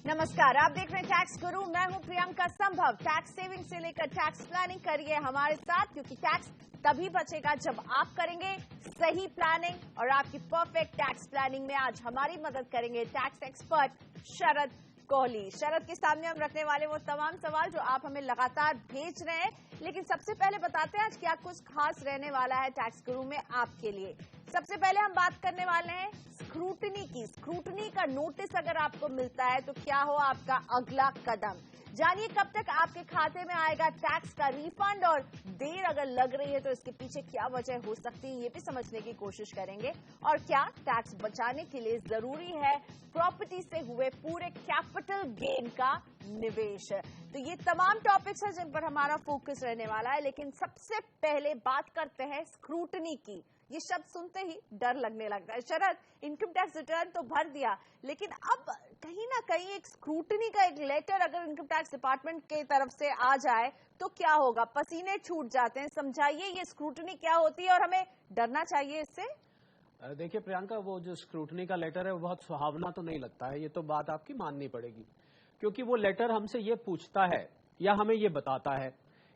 नमस्कार, आप देख रहे हैं टैक्स गुरु। मैं हूं प्रियंका संभव। टैक्स सेविंग से लेकर टैक्स प्लानिंग करिए हमारे साथ, क्योंकि टैक्स तभी बचेगा जब आप करेंगे सही प्लानिंग। और आपकी परफेक्ट टैक्स प्लानिंग में आज हमारी मदद करेंगे टैक्स एक्सपर्ट शरद कोहली। शरद के सामने हम रखने वाले वो तमाम सवाल जो आप हमें लगातार भेज रहे हैं, लेकिन सबसे पहले बताते हैं आज क्या कुछ खास रहने वाला है टैक्स गुरु में आपके लिए। सबसे पहले हम बात करने वाले हैं स्क्रूटनी की। स्क्रूटनी का नोटिस अगर आपको मिलता है तो क्या हो आपका अगला कदम। जानिए कब तक आपके खाते में आएगा टैक्स का रिफंड, और देर अगर लग रही है तो इसके पीछे क्या वजह हो सकती है ये भी समझने की कोशिश करेंगे। और क्या टैक्स बचाने के लिए जरूरी है प्रॉपर्टी से हुए पूरे कैपिटल गेन का निवेश। तो ये तमाम टॉपिक्स हैं जिन पर हमारा फोकस रहने वाला है, लेकिन सबसे पहले बात करते हैं स्क्रूटनी की। ये शब्द सुनते ही डर लगने लगता है। शरद, इनकम टैक्स रिटर्न तो भर दिया, लेकिन अब कहीं ना कहीं एक स्क्रूटनी का एक लेटर अगर इनकम टैक्स डिपार्टमेंट की तरफ से आ जाए तो क्या होगा? पसीने छूट जाते हैं। समझाइए ये स्क्रूटनी क्या होती है और हमें डरना चाहिए इससे। देखिए प्रियंका, वो जो स्क्रूटनी का लेटर है वो बहुत सुहावना तो नहीं लगता है। ये तो बात आपकी माननी पड़ेगी, क्योंकि वो लेटर हमसे ये पूछता है या हमें ये बताता है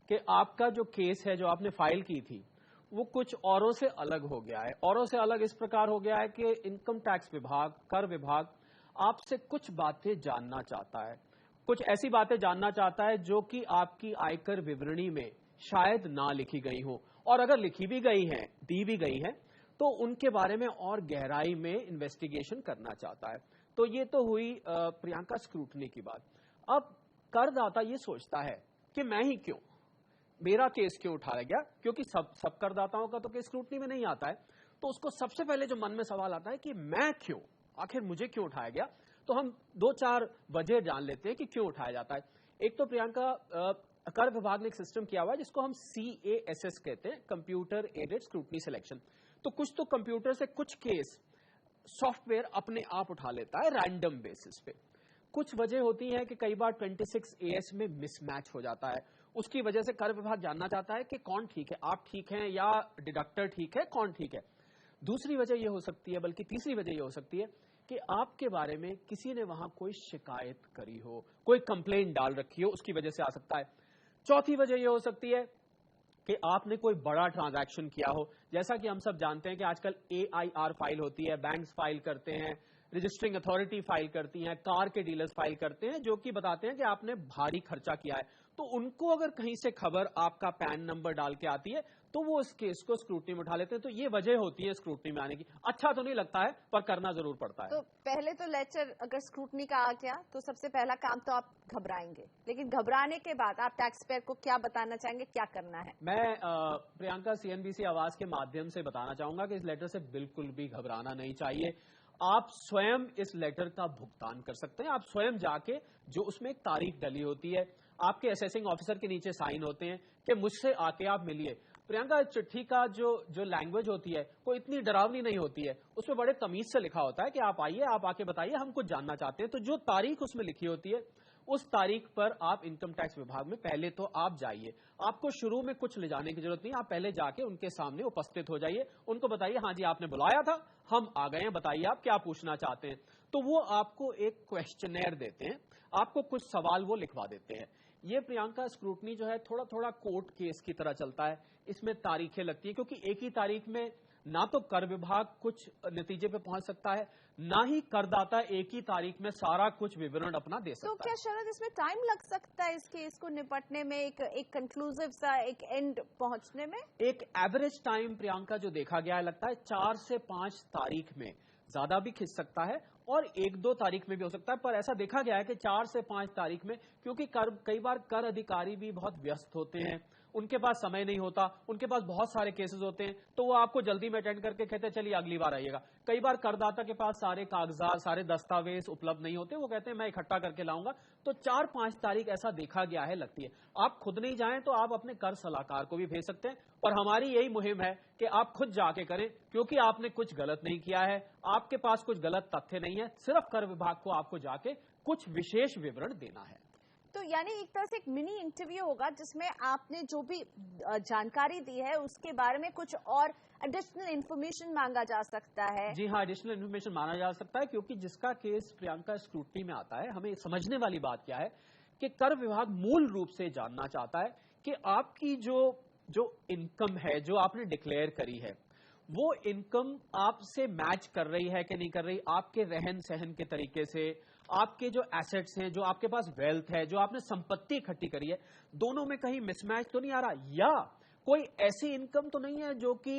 कि आपका जो केस है जो आपने फाइल की थी वो कुछ औरों से अलग हो गया है। औरों से अलग इस प्रकार हो गया है कि इनकम टैक्स विभाग, कर विभाग आपसे कुछ बातें जानना चाहता है, कुछ ऐसी बातें जानना चाहता है जो कि आपकी आयकर विवरणी में शायद ना लिखी गई हो, और अगर लिखी भी गई हैं, दी भी गई हैं, तो उनके बारे में और गहराई में इन्वेस्टिगेशन करना चाहता है। तो ये तो हुई प्रियंका स्क्रूटनी की बात। अब करदाता ये सोचता है कि मैं ही क्यों, मेरा केस क्यों उठाया गया, क्योंकि सब करदाताओं का तो केस स्क्रूटनी में नहीं आता है। तो उसको सबसे पहले जो मन में सवाल आता है कि मैं क्यों, आखिर मुझे क्यों उठाया गया। तो हम दो चार वजह जान लेते हैं कि क्यों उठाया जाता है। एक तो प्रियंका, कर विभाग ने एक सिस्टम किया हुआ है जिसको हम CASS कहते हैं, कंप्यूटर एडेड स्क्रूटनी सिलेक्शन। तो कुछ तो कंप्यूटर से कुछ केस सॉफ्टवेयर अपने आप उठा लेता है रैंडम बेसिस पे। कुछ वजह होती है कि कई बार 26AS में मिसमैच हो जाता है। उसकी वजह से कर विभाग जानना चाहता है कि कौन ठीक है, आप ठीक हैं या डिडक्टर ठीक है, कौन ठीक है। दूसरी वजह यह हो सकती है, बल्कि तीसरी वजह यह हो सकती है कि आपके बारे में किसी ने वहां कोई शिकायत करी हो, कोई कंप्लेंट डाल रखी हो, उसकी वजह से आ सकता है। चौथी वजह यह हो सकती है कि आपने कोई बड़ा ट्रांजैक्शन किया हो। जैसा कि हम सब जानते हैं कि आजकल AIR फाइल होती है, बैंक्स फाइल करते हैं, रजिस्टरिंग अथॉरिटी फाइल करती हैं, कार के डीलर्स फाइल करते हैं, जो कि बताते हैं कि आपने भारी खर्चा किया है। तो उनको अगर कहीं से खबर आपका पैन नंबर डाल के आती है तो वो इस केस को स्क्रूटनी में उठा लेते हैं। तो ये वजह होती है स्क्रूटनी में आने की। अच्छा तो नहीं लगता है, पर करना जरूर पड़ता है। तो पहले तो लेटर अगर स्क्रूटनी का आ गया तो सबसे पहला काम तो आप घबराएंगे, लेकिन घबराने के बाद आप टैक्स पेयर को क्या बताना चाहेंगे, क्या करना है? मैं प्रियंका CNBC आवाज के माध्यम से बताना चाहूंगा कि इस लेटर से बिल्कुल भी घबराना नहीं चाहिए। आप स्वयं इस लेटर का भुगतान कर सकते हैं। आप स्वयं जाके, जो उसमें एक तारीख डली होती है, आपके असेसिंग ऑफिसर के नीचे साइन होते हैं कि मुझसे आके आप मिलिए। प्रियंका, चिट्ठी का जो लैंग्वेज होती है वो इतनी डरावनी नहीं होती है। उसमें बड़े तमीज से लिखा होता है कि आप आइए, आप आके बताइए, हम कुछ जानना चाहते हैं। तो जो तारीख उसमें लिखी होती है उस तारीख पर आप इनकम टैक्स विभाग में पहले तो आप जाइए। आपको शुरू में कुछ ले जाने की जरूरत नहीं, आप पहले जाके उनके सामने उपस्थित हो जाइए। उनको बताइए, हाँ जी आपने बुलाया था, हम आ गए हैं, बताइए आप क्या पूछना चाहते हैं। तो वो आपको एक क्वेश्चनेयर देते हैं, आपको कुछ सवाल वो लिखवा देते हैं। ये प्रियंका स्क्रूटनी जो है थोड़ा थोड़ा कोर्ट केस की तरह चलता है। इसमें तारीखें लगती है, क्योंकि एक ही तारीख में ना तो कर विभाग कुछ नतीजे पे पहुंच सकता है, ना ही करदाता एक ही तारीख में सारा कुछ विवरण अपना दे सकता है। तो क्या शरद इसमें टाइम लग सकता है इस केस को निपटने में, एक कंक्लूसिव सा एक एंड पहुंचने में? एक एवरेज टाइम प्रियंका जो देखा गया है, लगता है 4 से 5 तारीख में। ज्यादा भी खिंच सकता है और 1-2 तारीख में भी हो सकता है, पर ऐसा देखा गया है कि 4 से 5 तारीख में, क्योंकि कई बार कर अधिकारी भी बहुत व्यस्त होते हैं, उनके पास समय नहीं होता, उनके पास बहुत सारे केसेस होते हैं, तो वो आपको जल्दी में अटेंड करके कहते हैं चलिए अगली बार आइएगा। कई बार करदाता के पास सारे कागजात, सारे दस्तावेज उपलब्ध नहीं होते, वो कहते हैं मैं इकट्ठा करके लाऊंगा। तो 4-5 तारीख ऐसा देखा गया है लगती है। आप खुद नहीं जाएं तो आप अपने कर सलाहकार को भी भेज सकते हैं, और हमारी यही मुहिम है कि आप खुद जाके करें, क्योंकि आपने कुछ गलत नहीं किया है, आपके पास कुछ गलत तथ्य नहीं है, सिर्फ कर विभाग को आपको जाके कुछ विशेष विवरण देना है। तो यानी एक तरह से एक मिनी इंटरव्यू होगा जिसमें आपने जो भी जानकारी दी है उसके बारे में कुछ और एडिशनल इंफॉर्मेशन मांगा जा सकता है। जी हाँ, एडिशनल इन्फॉर्मेशन माना जा सकता है, क्योंकि जिसका केस प्रियंका स्क्रूटनी में आता है, हमें समझने वाली बात क्या है कि कर विभाग मूल रूप से जानना चाहता है कि आपकी जो इनकम है, जो आपने डिक्लेयर करी है, वो इनकम आपसे मैच कर रही है कि नहीं कर रही, आपके रहन सहन के तरीके से, आपके जो एसेट्स हैं, जो आपके पास वेल्थ है, जो आपने संपत्ति इकट्ठी करी है, दोनों में कहीं मिसमैच तो नहीं आ रहा, या कोई ऐसी इनकम तो नहीं है जो कि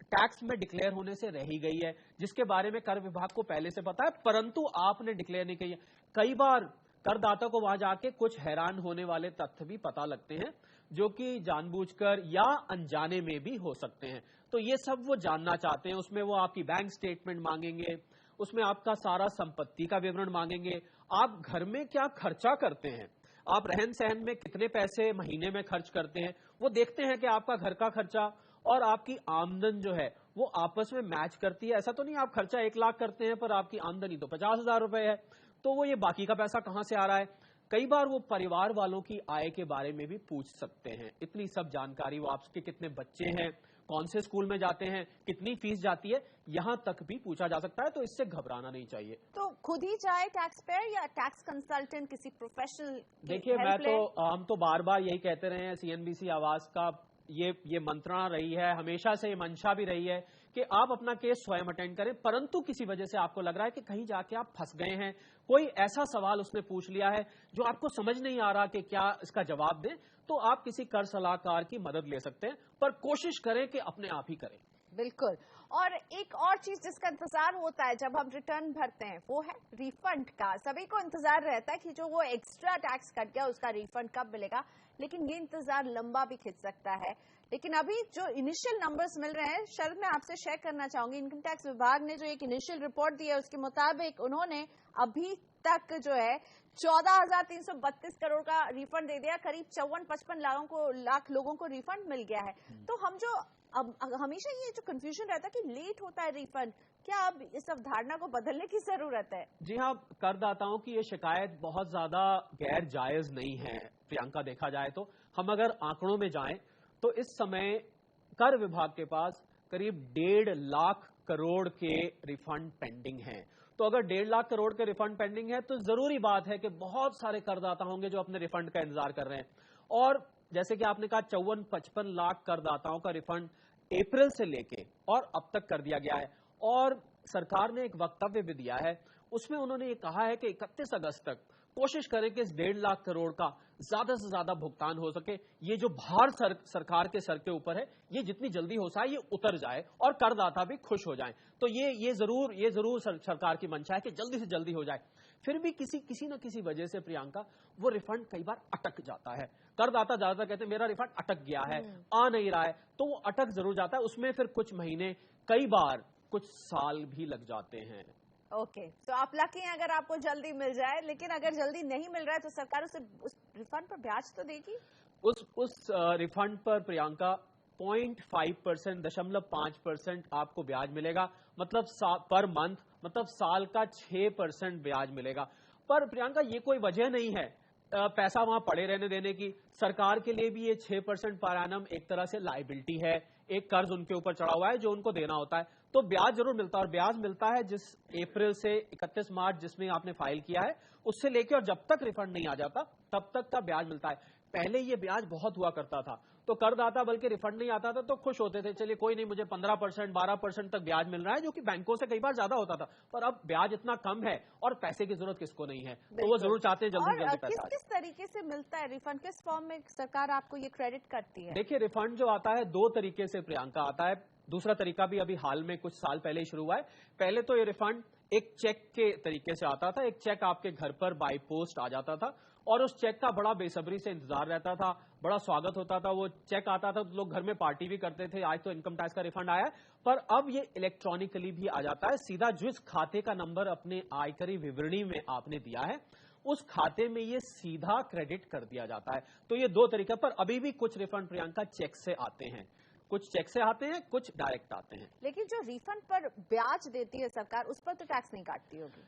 टैक्स में डिक्लेयर होने से रही गई है, जिसके बारे में कर विभाग को पहले से पता है परंतु आपने डिक्लेयर नहीं की है। कई बार करदाता को वहां जाके कुछ हैरान होने वाले तथ्य भी पता लगते हैं, जो कि जानबूझकर या अनजाने में भी हो सकते हैं। तो ये सब वो जानना चाहते हैं। उसमें वो आपकी बैंक स्टेटमेंट मांगेंगे, उसमें आपका सारा संपत्ति का विवरण मांगेंगे, आप घर में क्या खर्चा करते हैं, आप रहन सहन में कितने पैसे महीने में खर्च करते हैं, वो देखते हैं कि आपका घर का खर्चा और आपकी आमदन जो है वो आपस में मैच करती है। ऐसा तो नहीं आप खर्चा 1 लाख करते हैं पर आपकी आमदनी तो 50,000 रुपए है, तो वो ये बाकी का पैसा कहां से आ रहा है। कई बार वो परिवार वालों की आय के बारे में भी पूछ सकते हैं। इतनी सब जानकारी, वो आपके कितने बच्चे हैं, कौन से स्कूल में जाते हैं, कितनी फीस जाती है, यहां तक भी पूछा जा सकता है। तो इससे घबराना नहीं चाहिए। तो खुद ही जाए टैक्स पेयर या टैक्स कंसल्टेंट, किसी प्रोफेशनल? देखिए, हम तो बार बार यही कहते रहे हैं, सीएनबीसी आवाज का ये मंत्रणा रही है, हमेशा से ये मंशा भी रही है कि आप अपना केस स्वयं अटेंड करें, परंतु किसी वजह से आपको लग रहा है कि कहीं जाके आप फंस गए हैं, कोई ऐसा सवाल उसने पूछ लिया है जो आपको समझ नहीं आ रहा कि क्या इसका जवाब दें, तो आप किसी कर सलाहकार की मदद ले सकते हैं, पर कोशिश करें कि अपने आप ही करें। बिल्कुल। और एक और चीज जिसका इंतजार होता है जब हम रिटर्न भरते हैं वो है रिफंड का। सभी को इंतजार रहता है कि जो वो एक्स्ट्रा टैक्स कट गया उसका रिफंड कब मिलेगा, लेकिन ये इंतजार लंबा भी खिंच सकता है। लेकिन अभी जो इनिशियल नंबर्स मिल रहे हैं, शरद मैं आपसे शेयर करना चाहूंगी, इनकम टैक्स विभाग ने जो एक इनिशियल रिपोर्ट दी है उसके मुताबिक उन्होंने अभी तक जो है 14,332 करोड़ का रिफंड दे दिया। करीब 54-55 लाख लोगों को रिफंड मिल गया है। तो हम जो अब हमेशा ये जो कंफ्यूजन रहता है कि लेट होता है रिफंड, क्या अब इस अवधारणा को बदलने की जरूरत है? जी हाँ, करदाताओं की ये शिकायत बहुत ज्यादा गैर जायज नहीं है प्रियंका। देखा जाए तो हम अगर आंकड़ों में जाएं तो इस समय कर विभाग के पास करीब 1.5 लाख करोड़ के रिफंड पेंडिंग हैं। तो अगर 1.5 लाख करोड़ के रिफंड पेंडिंग है तो जरूरी बात है कि बहुत सारे करदाता होंगे जो अपने रिफंड का इंतजार कर रहे हैं। और जैसे कि आपने कहा 54-55 लाख करदाताओं का रिफंड अप्रैल से लेके और अब तक कर दिया गया है। और सरकार ने एक वक्तव्य भी दिया है, उसमें उन्होंने ये कहा है कि 31 अगस्त तक कोशिश करें कि इस 1.5 लाख करोड़ का ज्यादा से ज्यादा भुगतान हो सके। ये जो भार सरकार के सर के ऊपर है, ये जितनी जल्दी हो सके ये उतर जाए और करदाता भी खुश हो जाए। तो ये जरूर सरकार की मंशा है कि जल्दी से जल्दी हो जाए। फिर भी किसी न किसी वजह से प्रियंका वो रिफंड कई बार अटक जाता है। करदाता ज्यादातर कहते हैं मेरा रिफंड अटक गया है, आ नहीं रहा है, तो वो अटक जरूर जाता है। उसमें फिर कुछ महीने, कई बार कुछ साल भी लग जाते हैं। ओके, तो आप लकी हैं अगर आपको जल्दी मिल जाए, लेकिन अगर जल्दी नहीं मिल रहा है तो सरकार उस रिफंड पर ब्याज तो देगी। उस रिफंड पर प्रियंका 0.5%, 0.5% आपको ब्याज मिलेगा, मतलब पर मंथ, मतलब साल का 6% ब्याज मिलेगा। पर प्रियंका ये कोई वजह नहीं है पैसा वहां पड़े रहने देने की। सरकार के लिए भी ये 6% पर एनम एक तरह से लायबिलिटी है, एक कर्ज उनके ऊपर चढ़ा हुआ है जो उनको देना होता है। तो ब्याज जरूर मिलता है, और ब्याज मिलता है जिस अप्रैल से 31 मार्च जिसमें आपने फाइल किया है उससे लेके और जब तक रिफंड नहीं आ जाता तब तक का ब्याज मिलता है। पहले ये ब्याज बहुत हुआ करता था, तो करदाता बल्कि रिफंड नहीं आता था तो खुश होते थे, चलिए कोई नहीं, मुझे 15%, 12% तक ब्याज मिल रहा है, जो कि बैंकों से कई बार ज्यादा होता था। पर अब ब्याज इतना कम है और पैसे की जरूरत किसको नहीं है, तो वो जरूर चाहते हैं जल्दी से जल्दी पैसा। किस तरीके से मिलता है रिफंड, किस फॉर्म में सरकार आपको ये क्रेडिट करती है? देखिए, रिफंड जो आता है 2 तरीके से प्रियंका आता है। दूसरा तरीका भी अभी हाल में कुछ साल पहले ही शुरू हुआ है। पहले तो ये रिफंड एक चेक के तरीके से आता था, एक चेक आपके घर पर बाय पोस्ट आ जाता था और उस चेक का बड़ा बेसब्री से इंतजार रहता था, बड़ा स्वागत होता था। वो चेक आता था तो लोग घर में पार्टी भी करते थे, आज तो इनकम टैक्स का रिफंड आया। पर अब ये इलेक्ट्रॉनिकली भी आ जाता है, सीधा जिस खाते का नंबर अपने आयकरी विवरणी में आपने दिया है उस खाते में ये सीधा क्रेडिट कर दिया जाता है। तो ये 2 तरीके। पर अभी भी कुछ रिफंड प्रियंका चेक से आते हैं, कुछ चेक से आते हैं, कुछ डायरेक्ट आते हैं। लेकिन जो रिफंड पर ब्याज देती है सरकार, उस पर तो टैक्स नहीं काटती होगी?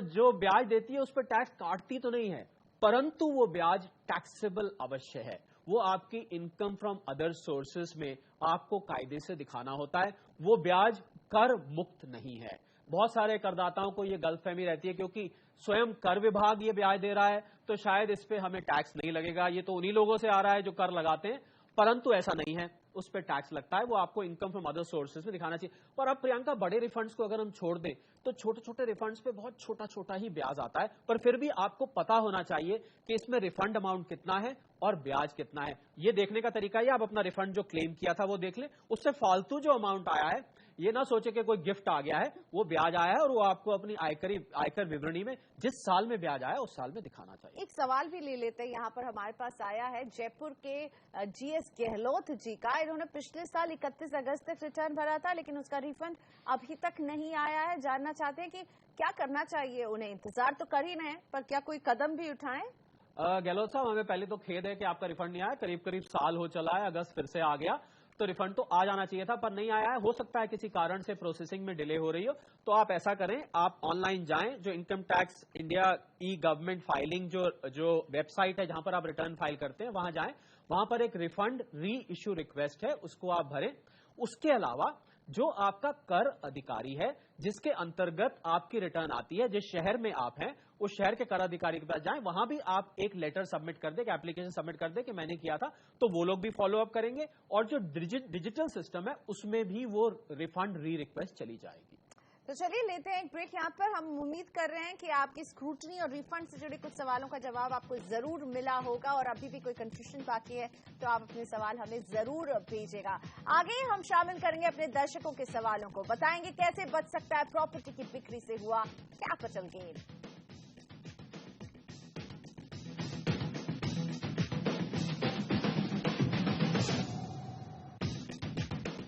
जो ब्याज देती है उस पर टैक्स काटती तो नहीं है, परंतु वो ब्याज टैक्सेबल अवश्य है। वो आपकी इनकम फ्रॉम अदर सोर्सेस में आपको कायदे से दिखाना होता है। वो ब्याज कर मुक्त नहीं है। बहुत सारे करदाताओं को ये गलतफहमी रहती है क्योंकि स्वयं कर विभाग ये ब्याज दे रहा है तो शायद इस पे हमें टैक्स नहीं लगेगा, ये तो उन्हीं लोगों से आ रहा है जो कर लगाते हैं, परंतु ऐसा नहीं है, उस पर टैक्स लगता है। वो आपको इनकम फ्रॉम अदर सोर्सेज में दिखाना चाहिए। और अब प्रियंका, बड़े रिफंड्स को अगर हम छोड़ दें तो छोटे छोटे रिफंड्स पे बहुत छोटा छोटा ही ब्याज आता है, पर फिर भी आपको पता होना चाहिए कि इसमें रिफंड अमाउंट कितना है और ब्याज कितना है। ये देखने का तरीका है, आप अपना रिफंड जो क्लेम किया था वो देख लें, उससे फालतू जो अमाउंट आया है ये ना सोचे कि कोई गिफ्ट आ गया है, वो ब्याज आया है और वो आपको अपनी आयकर विवरणी में जिस साल में ब्याज आया उस साल में दिखाना चाहिए। एक सवाल भी ले लेते हैं, यहाँ पर हमारे पास आया है जयपुर के जीएस गहलोत जी का। इन्होंने पिछले साल 31 अगस्त तक रिटर्न भरा था लेकिन उसका रिफंड अभी तक नहीं आया है। जानना चाहते हैं कि क्या करना चाहिए उन्हें। इंतजार तो कर ही रहे हैं पर क्या कोई कदम भी उठाएं? गहलोत साहब, हमें पहले तो खेद है कि आपका रिफंड नहीं आया। करीब करीब साल हो चला है, अगस्त फिर से आ गया, तो रिफंड तो आ जाना चाहिए था पर नहीं आया है। हो सकता है किसी कारण से प्रोसेसिंग में डिले हो रही हो, तो आप ऐसा करें, आप ऑनलाइन जाएं, जो इनकम टैक्स इंडिया ई गवर्नमेंट फाइलिंग जो वेबसाइट है जहां पर आप रिटर्न फाइल करते हैं वहां जाएं, वहां पर एक रिफंड री इश्यू रिक्वेस्ट है, उसको आप भरें। उसके अलावा जो आपका कर अधिकारी है जिसके अंतर्गत आपकी रिटर्न आती है, जिस शहर में आप हैं उस शहर के कर अधिकारी के पास जाएं, वहां भी आप एक लेटर सबमिट कर दें, एक एप्लीकेशन सबमिट कर दें कि मैंने किया था, तो वो लोग भी फॉलो अप करेंगे और जो डिजिटल सिस्टम है उसमें भी वो रिफंड री रिक्वेस्ट चली जाएगी। तो चलिए लेते हैं एक ब्रेक। यहाँ पर हम उम्मीद कर रहे हैं कि आपकी स्क्रूटनी और रिफंड से जुड़े कुछ सवालों का जवाब आपको जरूर मिला होगा और अभी भी कोई कंफ्यूजन बाकी है तो आप अपने सवाल हमें जरूर भेजेगा। आगे हम शामिल करेंगे अपने दर्शकों के सवालों को, बताएंगे कैसे बच सकता है प्रॉपर्टी की बिक्री से हुआ कैपिटल गेन।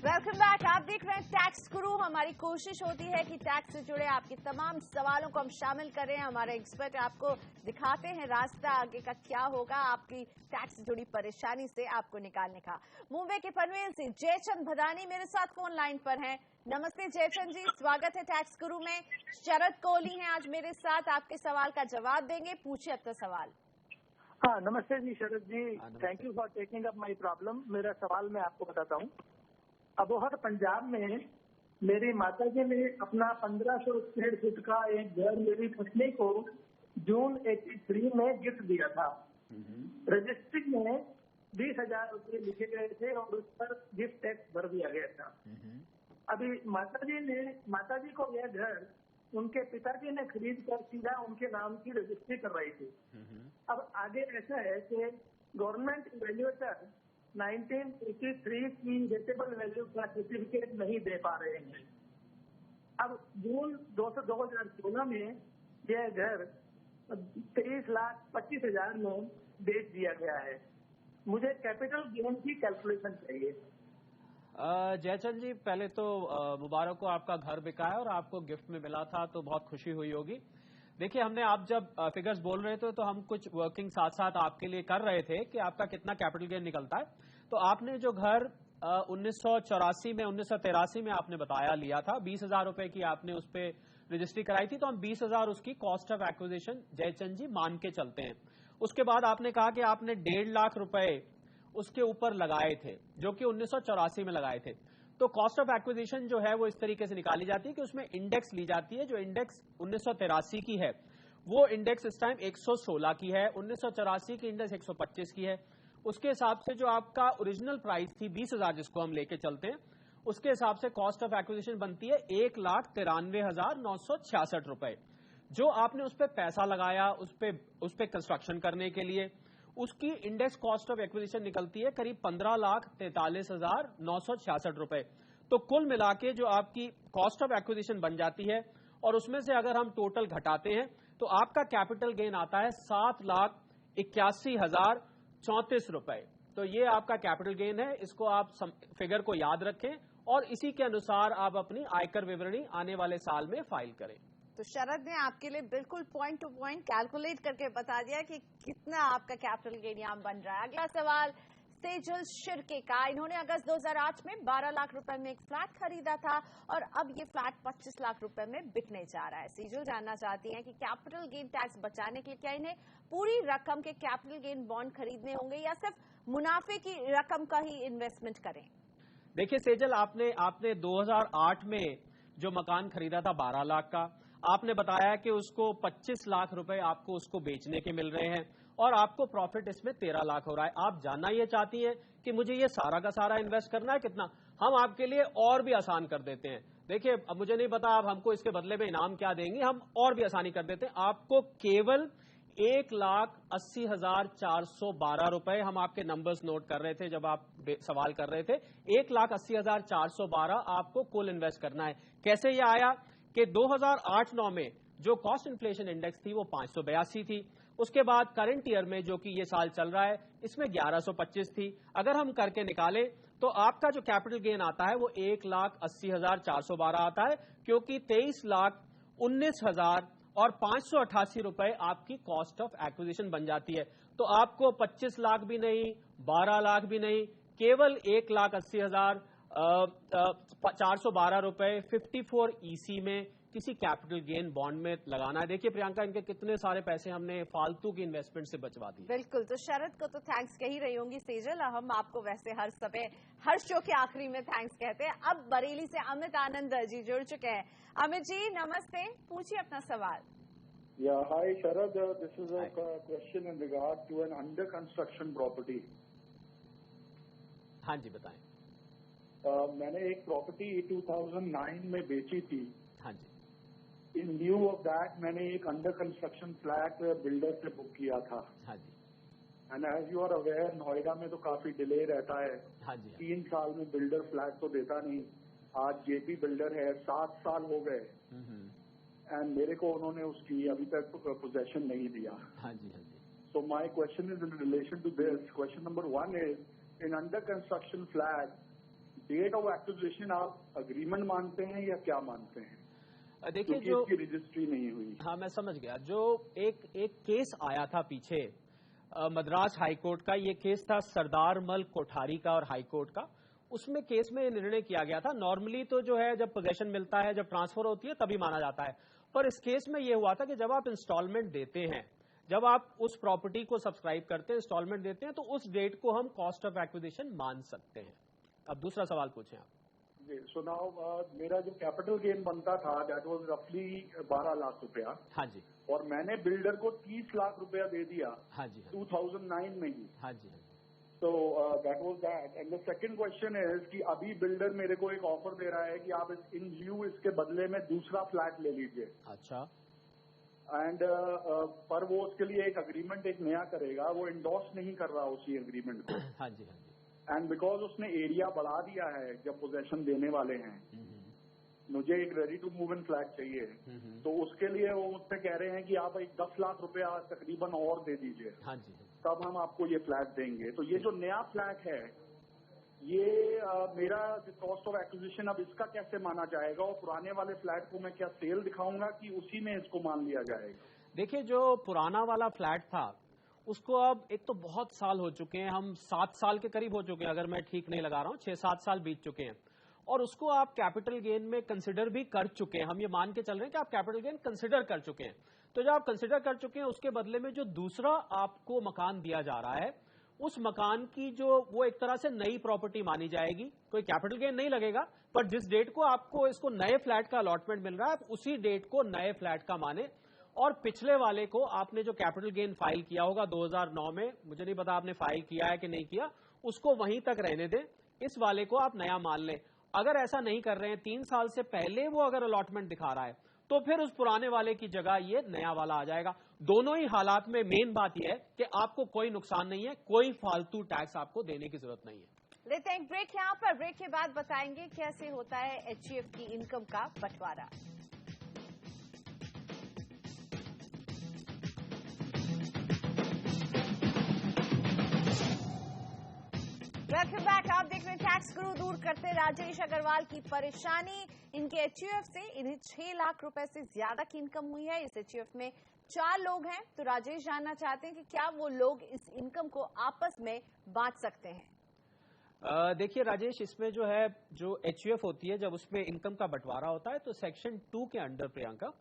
Welcome back. आप देख रहे हैं टैक्स गुरु। हमारी कोशिश होती है कि टैक्स से जुड़े आपके तमाम सवालों को हम शामिल करें। हमारे एक्सपर्ट आपको दिखाते हैं रास्ता आगे का क्या होगा आपकी टैक्स से जुड़ी परेशानी से आपको निकालने का। मुंबई के पनवेल से जयचंद भदानी मेरे साथ फोन लाइन पर हैं। नमस्ते जयचंद जी, स्वागत है टैक्स गुरु में। शरद कोहली हैं आज मेरे साथ, आपके सवाल का जवाब देंगे। पूछिए अपना सवाल। हाँ, नमस्ते जी Sharad ji, thank you for taking up my problem. मेरा सवाल मैं आपको बताता हूँ। अबोहर पंजाब में मेरी माताजी ने अपना 1500 स्क्वायर फुट का एक घर मेरी पत्नी को जून 83 में गिफ्ट दिया था। रजिस्ट्री में 20,000 रुपये लिखे गए थे और उस पर गिफ्ट टैक्स भर दिया गया था। अभी माताजी को यह घर उनके पिताजी ने खरीद कर सीधा उनके नाम की रजिस्ट्री करवाई थी। अब आगे ऐसा है कि गवर्नमेंट इवैल्यूएटर 1983 की रेटेबल वैल्यू का सर्टिफिकेट नहीं दे पा रहे हैं। अब जून 2016 में यह घर 23,25,000 में बेच दिया गया है। मुझे कैपिटल गेन की कैलकुलेशन चाहिए। जयचंद जी, पहले तो मुबारक हो, आपका घर बिका है और आपको गिफ्ट में मिला था तो बहुत खुशी हुई होगी। देखिए, हमने आप जब फिगर्स बोल रहे थे तो हम कुछ वर्किंग साथ साथ आपके लिए कर रहे थे कि आपका कितना कैपिटल गेन निकलता है। तो आपने जो घर 1983 में आपने बताया लिया था, 20,000 रुपए की आपने उस पर रजिस्ट्री कराई थी, तो हम 20,000 उसकी कॉस्ट ऑफ एक्विजिशन जयचंद जी मान के चलते हैं। उसके बाद आपने कहा कि आपने 1.5 लाख रुपए उसके ऊपर लगाए थे जो कि 1984 में लगाए थे। तो कॉस्ट ऑफ एक्विजिशन जो है वो इस तरीके से निकाली जाती है कि उसमें इंडेक्स ली जाती है। जो इंडेक्स 1983 की है वो इंडेक्स इस टाइम 116 की है, 1984 की इंडेक्स 125 की है। उसके हिसाब से जो आपका ओरिजिनल प्राइस थी 20,000 जिसको हम लेके चलते हैं, उसके हिसाब से कॉस्ट ऑफ एक्विजिशन बनती है 1,93,966 रुपए। जो आपने उस पर पैसा लगाया उस पे कंस्ट्रक्शन करने के लिए, उसकी इंडेक्स कॉस्ट ऑफ एक्विजिशन निकलती है करीब 15,43,966 रुपए। तो कुल मिला के जो आपकी कॉस्ट ऑफ एक्विजिशन बन जाती है और उसमें से अगर हम टोटल घटाते हैं तो आपका कैपिटल गेन आता है 7,81,034 रुपए। तो ये आपका कैपिटल गेन है। इसको आप फिगर को याद रखें और इसी के अनुसार आप अपनी आयकर विवरणी आने वाले साल में फाइल करें। तो शरद ने आपके लिए बिल्कुल पॉइंट टू पॉइंट कैलकुलेट करके बता दिया कि कितना आपका कैपिटल गेन यहाँ बन रहा है। अगला सवाल सेजल शिर्के का। इन्होंने अगस्त 2008 में 12 लाख रुपए में एक फ्लैट खरीदा था और अब ये फ्लैट 25 लाख रुपए में बिकने जा रहा है। सेजल जानना चाहती हैं कि कैपिटल गेन टैक्स बचाने के लिए क्या इन्हें पूरी रकम के कैपिटल गेन बॉन्ड खरीदने होंगे या सिर्फ मुनाफे की रकम का ही इन्वेस्टमेंट करें। देखिए सेजल, आपने 2008 में जो मकान खरीदा था 12 लाख का, आपने बताया कि उसको 25 लाख रुपए आपको उसको बेचने के मिल रहे हैं और आपको प्रॉफिट इसमें 13 लाख हो रहा है। आप जानना ये चाहती हैं कि मुझे ये सारा का सारा इन्वेस्ट करना है कितना? हम आपके लिए और भी आसान कर देते हैं। देखिए, अब मुझे नहीं पता आप हमको इसके बदले में इनाम क्या देंगे, हम और भी आसानी कर देते हैं। आपको केवल 1,80,412 रुपए, हम आपके नंबर्स नोट कर रहे थे जब आप सवाल कर रहे थे, 1,80,412 आपको कुल इन्वेस्ट करना है। कैसे ये आया कि 2008-9 में जो कॉस्ट इन्फ्लेशन इंडेक्स थी वो 582 थी, उसके बाद करंट ईयर में जो कि ये साल चल रहा है इसमें 1125 थी। अगर हम करके निकालें तो आपका जो कैपिटल गेन आता है वो 1,80,412 आता है, क्योंकि 23,19,000 और 588 रुपए आपकी कॉस्ट ऑफ एक्विजिशन बन जाती है। तो आपको 25 लाख भी नहीं, 12 लाख भी नहीं, केवल 1,80,412 रुपए 54 EC में किसी कैपिटल गेन बॉन्ड में लगाना है। देखिए प्रियंका, इनके कितने सारे पैसे हमने फालतू की इन्वेस्टमेंट से बचवा दिए। बिल्कुल, तो शरद को तो थैंक्स कह ही रही होंगी सेजल, हम आपको वैसे हर समय हर शो के आखिरी में थैंक्स कहते हैं। अब बरेली से अमित आनंद जी जुड़ चुके हैं। अमित जी नमस्ते, पूछिए अपना सवाल। Hi Sharad, this is a question in regard to an under construction property. हाँ जी बताएं। मैंने एक प्रॉपर्टी 2009 में बेची थी। हाँ जी। इन ल्यू ऑफ दैट मैंने एक अंडर कंस्ट्रक्शन फ्लैट बिल्डर से बुक किया था। हाँ जी। And as you are aware, Noida में तो काफी डिले रहता है। हाँ जी। 3 साल में बिल्डर फ्लैट तो देता नहीं। आज जेपी बिल्डर है, 7 साल हो गए एंड मेरे को उन्होंने उसकी अभी तक पोजेशन नहीं दिया। हाँ जी। हाँ जी। So my question is in relation to this. Question number 1 is, in under construction flat date of acquisition आप अग्रीमेंट मानते हैं या क्या मानते हैं? देखिए, जो इसकी रजिस्ट्री नहीं हुई। हाँ मैं समझ गया। जो एक केस आया था पीछे मद्रास हाईकोर्ट का, ये केस था सरदारमल कोठारी का और हाईकोर्ट का। उसमें केस में निर्णय किया गया था, नॉर्मली तो जो है जब पोजेशन मिलता है, जब ट्रांसफर होती है तभी माना जाता है, पर इस केस में यह हुआ था कि जब आप इंस्टॉलमेंट देते हैं, जब आप उस प्रॉपर्टी को सब्सक्राइब करते हैं, इंस्टॉलमेंट देते हैं, तो उस डेट को हम कॉस्ट ऑफ एक्विजिशन मान सकते हैं। अब दूसरा सवाल पूछें आप। सो नाउ मेरा जो कैपिटल गेन बनता था दैट वाज रफली 12 लाख रुपया। हाँ जी। और मैंने बिल्डर को 30 लाख रुपया दे दिया। हाँ जी। 2009 में ही। हाँ जी। तो that was that. And the second question is कि अभी बिल्डर मेरे को एक ऑफर दे रहा है कि आप इन ल्यू इसके बदले में दूसरा फ्लैट ले लीजिए। अच्छा। एंड पर वो उसके लिए एक अग्रीमेंट एक नया करेगा, वो इंडोर्स नहीं कर रहा उसी अग्रीमेंट को। हाँ जी। हाँ जी। एंड बिकॉज उसने एरिया बढ़ा दिया है जब पोजेशन देने वाले हैं, मुझे एक ready to move in flat चाहिए, तो उसके लिए वो मुझसे कह रहे हैं कि आप एक 10 लाख रुपया तकरीबन और दे दीजिए। हाँ जी। तब हम आपको ये फ्लैट देंगे। तो ये जो नया फ्लैट है ये मेरा कॉस्ट ऑफ एक्विजिशन अब इसका कैसे माना जाएगा, और पुराने वाले फ्लैट को मैं क्या सेल दिखाऊंगा कि उसी में इसको मान लिया जाएगा? देखिए, जो पुराना वाला फ्लैट था उसको अब एक तो बहुत साल हो चुके हैं, हम 7 साल के करीब हो चुके हैं, अगर मैं ठीक नहीं लगा रहा हूं, 6-7 साल बीत चुके हैं, और उसको आप कैपिटल गेन में कंसिडर भी कर चुके हैं। हम ये मान के चल रहे हैं कि आप कैपिटल गेन कंसिडर कर चुके हैं। तो जब आप कंसिडर कर चुके हैं, उसके बदले में जो दूसरा आपको मकान दिया जा रहा है, उस मकान की जो वो एक तरह से नई प्रॉपर्टी मानी जाएगी, कोई कैपिटल गेन नहीं लगेगा, पर जिस डेट को आपको इसको नए फ्लैट का अलॉटमेंट मिल रहा है, उसी डेट को नए फ्लैट का माने। और पिछले वाले को आपने जो कैपिटल गेन फाइल किया होगा 2009 में, मुझे नहीं पता आपने फाइल किया है कि नहीं किया, उसको वहीं तक रहने दें, इस वाले को आप नया मान लें। अगर ऐसा नहीं कर रहे हैं, 3 साल से पहले वो अगर अलॉटमेंट दिखा रहा है, तो फिर उस पुराने वाले की जगह ये नया वाला आ जाएगा। दोनों ही हालात में मेन बात यह है कि आपको कोई नुकसान नहीं है, कोई फालतू टैक्स आपको देने की जरूरत नहीं है। लेते हैं ब्रेक यहाँ पर। ब्रेक के बाद बताएंगे कैसे होता है HGF की इनकम का बंटवारा। Welcome back. आप देख रहे हैं टैक्स गुरु। दूर करते राजेश अग्रवाल की परेशानी। इनके HUF से इन्हें 6 लाख रुपए से ज्यादा की इनकम हुई है। इस HUF में 4 लोग हैं, तो राजेश जानना चाहते हैं कि क्या वो लोग इस इनकम को आपस में बांट सकते हैं? देखिए राजेश, इसमें जो है जो एचयूएफ होती है, जब उसमें इनकम का बंटवारा होता है तो सेक्शन 2 के अंडर प्रियंका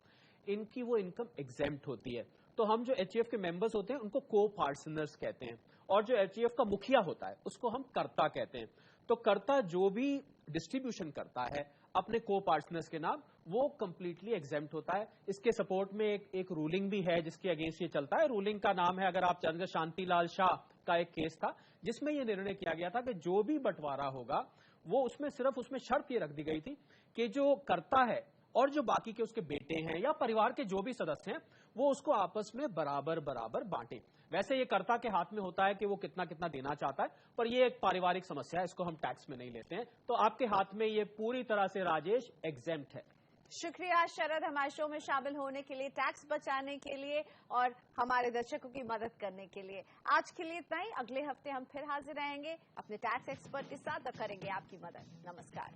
इनकी वो इनकम एग्जेम्प्ट होती है। तो हम जो एचयूएफ के मेंबर्स होते हैं उनको को पार्टनर्स कहते हैं, और जो एचयूएफ का मुखिया होता है उसको हम कर्ता कहते हैं। तो कर्ता जो भी डिस्ट्रीब्यूशन करता है अपने को पार्टनर्स के नाम, वो कंप्लीटली एग्जेम्प्ट होता है। इसके सपोर्ट में एक रूलिंग भी है जिसके अगेंस्ट ये चलता है। रूलिंग का नाम है, अगर आप जानते, शांतिलाल शाह का एक केस था जिसमें यह निर्णय किया गया था कि जो भी बंटवारा होगा वो उसमें सिर्फ उसमें शर्त ये रख दी गई थी कि जो कर्ता है और जो बाकी के उसके बेटे हैं या परिवार के जो भी सदस्य हैं वो उसको आपस में बराबर बराबर बांटे। वैसे ये कर्ता के हाथ में होता है कि वो कितना कितना देना चाहता है, पर ये एक पारिवारिक समस्या है, इसको हम टैक्स में नहीं लेते हैं। तो आपके हाथ में ये पूरी तरह से राजेश एग्जेम्प्ट है। शुक्रिया शरद, हमारे शो में शामिल होने के लिए, टैक्स बचाने के लिए और हमारे दर्शकों की मदद करने के लिए। आज के लिए इतना ही। अगले हफ्ते हम फिर हाजिर रहेंगे अपने टैक्स एक्सपर्ट के साथ और करेंगे आपकी मदद। नमस्कार।